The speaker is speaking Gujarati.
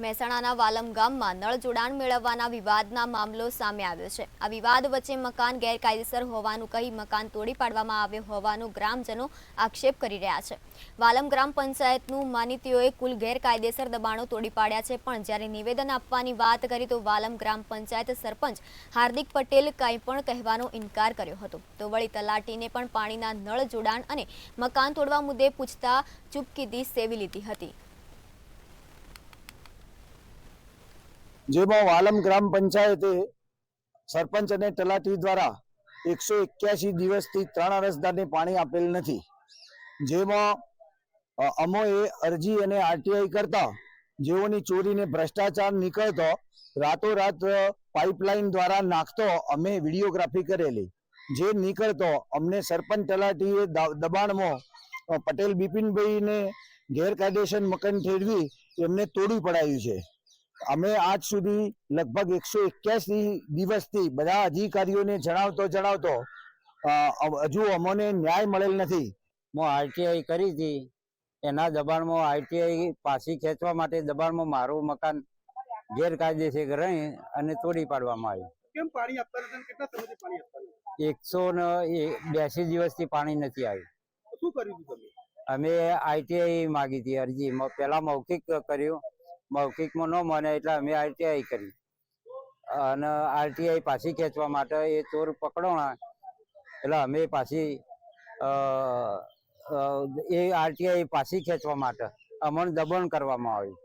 મહેસાણાના વાલમ ગામમાં નળ જોડાણ મેળવવાના વિવાદના મામલો સામે આવ્યો છે। આ વિવાદ વચ્ચે મકાન ગેરકાયદેસર હોવાનું કહી મકાન તોડી પાડવામાં આવ્યું હોવાનું ગ્રામજનો આક્ષેપ કરી રહ્યા છે। વાલમ ગ્રામ પંચાયતનું માનીતીઓએ કુલ ગેરકાયદેસર દબાણો તોડી પાડ્યા છે, પણ જ્યારે નિવેદન આપવાની વાત કરી તો વાલમ ગ્રામ પંચાયત સરપંચ હાર્દિક પટેલ કંઈ પણ કહેવાનો ઇનકાર કર્યો હતો। તો વળી તલાટીને પણ પાણીના નળ જોડાણ અને મકાન તોડવા મુદ્દે પૂછતા ચૂપકીદી સેવી લીધી હતી। જેમાં વાલમ ગ્રામ પંચાયતે સરપંચ અને તલાટી દ્વારા 181 દિવસથી 3 અરજદારને પાણી આપેલ નથી। જેમાં અમોએ અરજી અને આરટીઆઈ કરતા જેઓની ચોરીને ભ્રષ્ટાચાર નીકળતો રાતોરાત પાઇપલાઇન દ્વારા નાખતો અમે વિડીયોગ્રાફી કરેલી, જે નીકળતો અમને સરપંચ તલાટીએ દબાણમાં પટેલ બિપિનભાઈને ગેરકાયદેસર મકાન ઠેરવી એમને તોડી પડાયું છે। અમે આજ સુધી લગભગ 181 દિવસથી બધા અધિકારીઓને જણાવતો હજુ અમને ન્યાય મળેલ નથી। હું આરટીઆઈ કરી હતી, એના દબાણમાં આરટીઆઈ પાછી ખેંચવા માટે દબાણમાં મારું મકાન ગેરકાયદેસર રહી અને તોડી પાડવામાં આવ્યું। કેમ પાણી આપતા નથી? કેટલા સમયથી પાણી આપતા નથી? 182 દિવસથી પાણી નથી આવ્યું। શું કર્યું હતું તમે? અમે આરટીઆઈ માગી હતી અરજી, પહેલા મૌખિક કર્યું, મૌખિકમાં ન મને એટલે અમે આરટીઆઈ કરી અને આરટીઆઈ પાછી ખેંચવા માટે એ ચોર પકડોણા એટલે અમે પાછી એ આરટીઆઈ પાછી ખેંચવા માટે અમને દબાણ કરવામાં આવ્યું।